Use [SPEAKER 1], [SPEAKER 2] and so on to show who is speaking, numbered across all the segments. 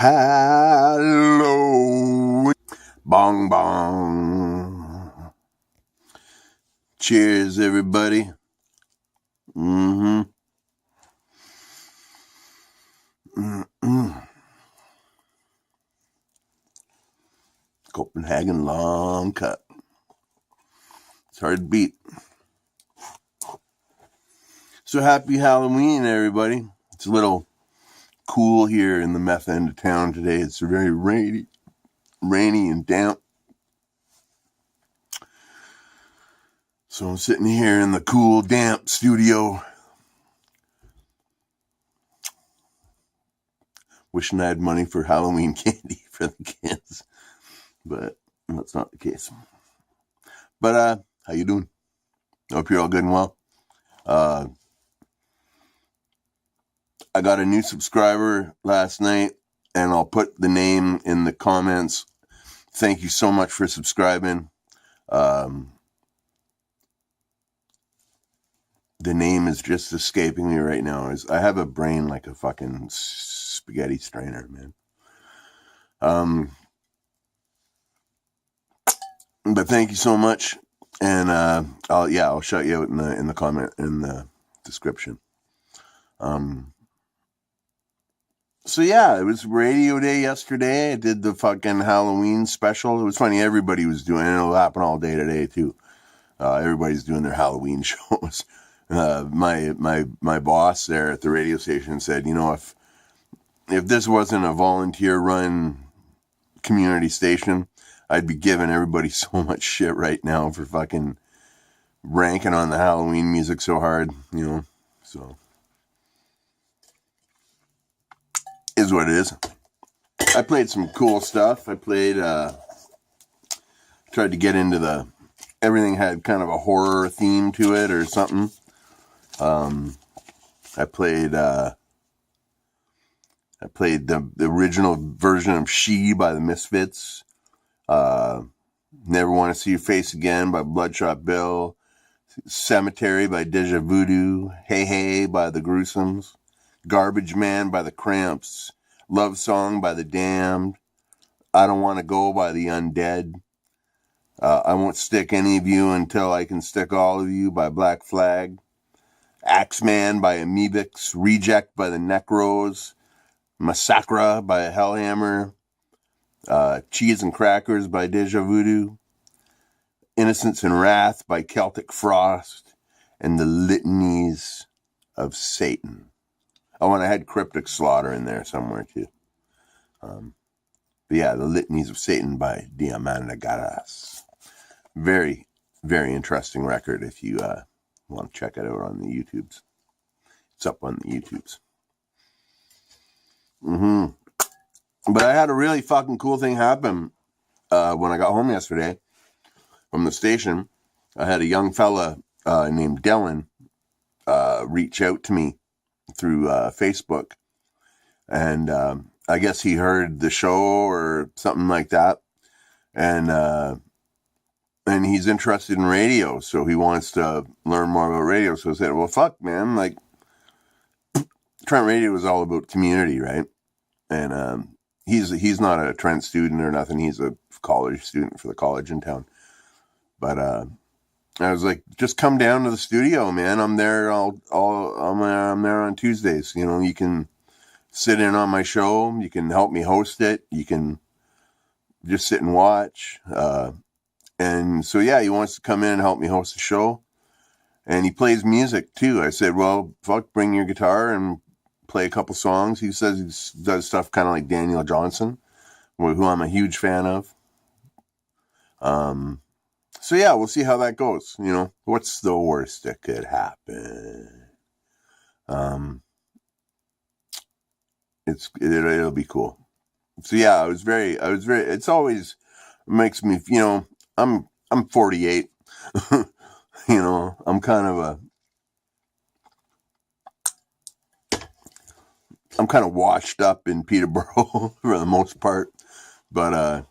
[SPEAKER 1] Hello. Bong bong. Cheers, everybody. Copenhagen long cut. It's hard to beat. So happy Halloween, everybody. It's a little cool here in the meth end of town today. It's very rainy and damp. So I'm sitting here in the cool, damp studio, wishing I had money for Halloween candy for the kids, but that's not the case. But how you doing? Hope you're all good and well. I got a new subscriber last night, and I'll put the name in the comments. Thank you so much for subscribing. The name is just escaping me right now. I have a brain like a fucking spaghetti strainer, man. But thank you so much, and I'll shout you out in the comment in the description. So yeah, it was radio day yesterday. I did the fucking Halloween special. It was funny, everybody was doing it. It'll happen all day today too. Everybody's doing their Halloween shows. My boss there at the radio station said, you know, if this wasn't a volunteer run community station, I'd be giving everybody so much shit right now for fucking ranking on the Halloween music so hard, you know. So is what it is. I played some cool stuff. I played, tried to get into everything had kind of a horror theme to it or something. I played the original version of She by the Misfits. Never Want to See Your Face Again by Bloodshot Bill. Cemetery by Deja Voodoo. Hey Hey by the Gruesomes. Garbage Man by the Cramps. Love Song by the Damned. I Don't Want to Go by the Undead. I Won't Stick Any of You Until I Can Stick All of You by Black Flag. Axeman by Amoebics. Reject by the Necros. Massacra by Hellhammer. Cheese and Crackers by Deja Voodoo. Innocence and Wrath by Celtic Frost. And the Litanies of Satan. Oh, and I had Cryptic Slaughter in there somewhere too. But yeah, the Litanies of Satan by Diamanda Garas. Very, very interesting record if you want to check it out on the YouTubes. It's up on the YouTubes. But I had a really fucking cool thing happen when I got home yesterday from the station. I had a young fella named Dylan reach out to me through Facebook, and I guess he heard the show or something like that, and he's interested in radio, so he wants to learn more about radio. So I said, well, fuck, man, like Trent Radio is all about community, right? And he's not a Trent student or nothing. He's a college student for the college in town. But I was like, just come down to the studio, man. I'm there I'm there on Tuesdays. You know, you can sit in on my show. You can help me host it. You can just sit and watch. And so, yeah, he wants to come in and help me host the show. And he plays music too. I said, well, fuck, bring your guitar and play a couple songs. He says he does stuff kind of like Daniel Johnson, who I'm a huge fan of. So yeah, we'll see how that goes. You know, what's the worst that could happen? It'll be cool. So yeah, it's always makes me, you know, I'm 48. You know, I'm kind of washed up in Peterborough for the most part, but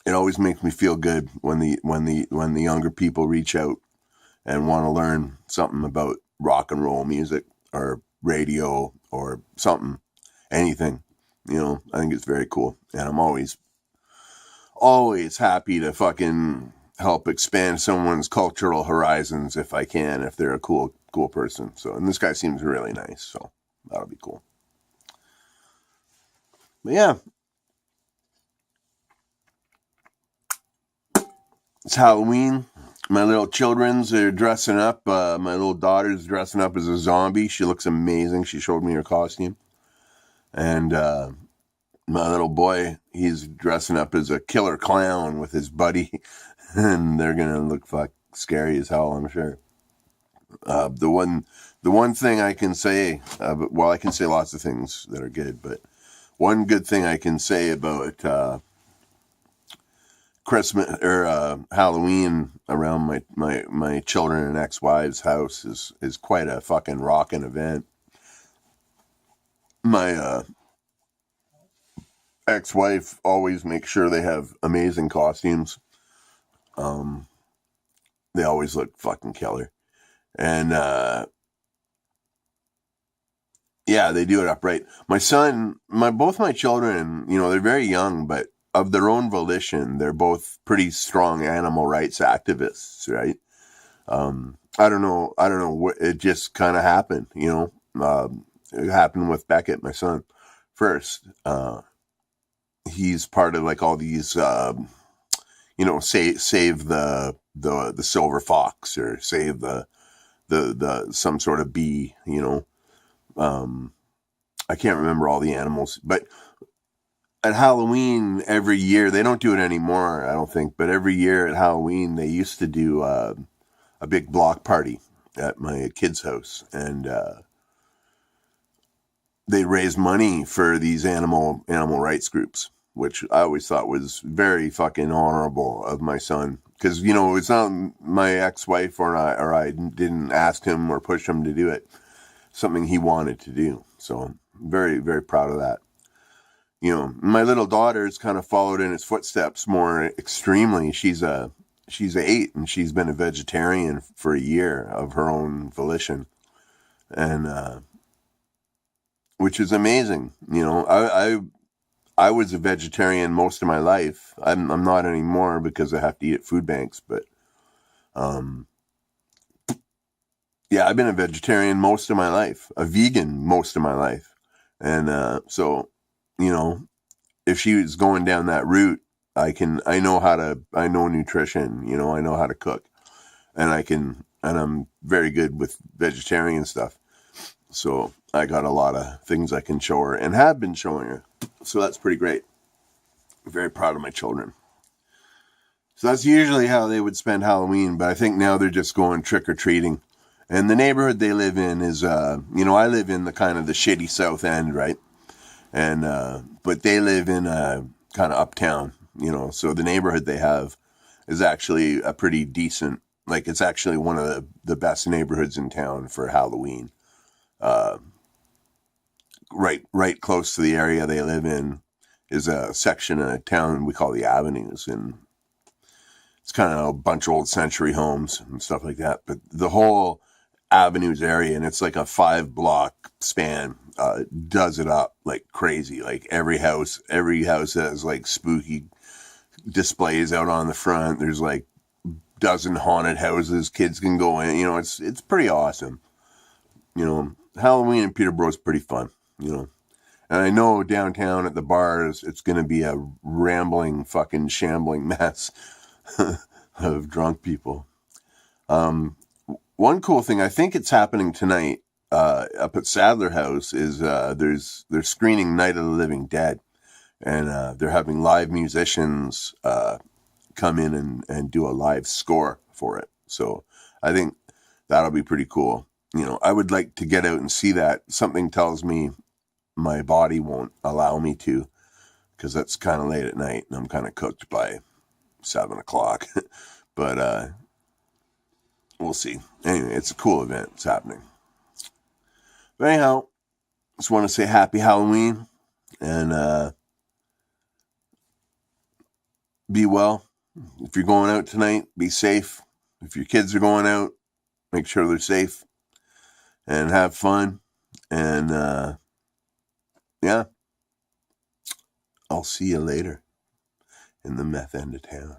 [SPEAKER 1] it always makes me feel good when the younger people reach out and want to learn something about rock and roll music or radio or something, anything. I think it's very cool. And I'm always happy to fucking help expand someone's cultural horizons if I can, if they're a cool person. So, and this guy seems really nice, so that'll be cool. But yeah, it's Halloween. My little children's are dressing up. My little daughter's dressing up as a zombie. She looks amazing. She showed me her costume. And my little boy, he's dressing up as a killer clown with his buddy. And they're going to look scary as hell, I'm sure. The one thing I can say, well, I can say lots of things that are good, but one good thing I can say about Christmas or Halloween around my children and ex-wives' house is quite a fucking rockin' event. My ex-wife always makes sure they have amazing costumes. They always look fucking killer, and yeah, they do it upright. My son, both my children, they're very young, but of their own volition, they're both pretty strong animal rights activists, right? I don't know what, it just kind of happened, it happened with Beckett, my son, first. He's part of like all these, save the silver fox, or save the some sort of bee, I can't remember all the animals, but at Halloween every year, they don't do it anymore, I don't think, but every year at Halloween, they used to do a big block party at my kid's house, and they raised money for these animal rights groups, which I always thought was very fucking honorable of my son. Because, it's not my ex-wife or I didn't ask him or push him to do it. Something he wanted to do. So I'm very, very proud of that. My little daughter's kind of followed in his footsteps more extremely. She's 8, and she's been a vegetarian for a year of her own volition, and which is amazing. I was a vegetarian most of my life. I'm not anymore because I have to eat at food banks, but yeah, I've been a vegetarian most of my life, a vegan most of my life, and so if she was going down that route, I know nutrition, I know how to cook, and I'm very good with vegetarian stuff. So I got a lot of things I can show her and have been showing her. So that's pretty great. I'm very proud of my children. So that's usually how they would spend Halloween, but I think now they're just going trick-or-treating. And the neighborhood they live in is, I live in the kind of the shitty South End, right? And, but they live in kind of uptown, so the neighborhood they have is actually a pretty decent, like it's actually one of the best neighborhoods in town for Halloween. Right close to the area they live in is a section of town we call the Avenues, and it's kind of a bunch of old century homes and stuff like that. But the whole Avenues area, and it's like a 5-block span, does it up like crazy. Like every house has like spooky displays out on the front. There's like dozen haunted houses kids can go in. It's pretty awesome. Halloween in Peterborough is pretty fun. And I know downtown at the bars, it's going to be a rambling, fucking shambling mess of drunk people. One cool thing, I think it's happening tonight up at Sadler House, is they're screening Night of the Living Dead. And they're having live musicians come in and do a live score for it. So I think that'll be pretty cool. I would like to get out and see that. Something tells me my body won't allow me to, because that's kind of late at night and I'm kind of cooked by 7:00. But we'll see. Anyway, it's a cool event. It's happening. But anyhow, just want to say happy Halloween, and be well. If you're going out tonight, be safe. If your kids are going out, make sure they're safe and have fun. And yeah, I'll see you later in the meth end of town.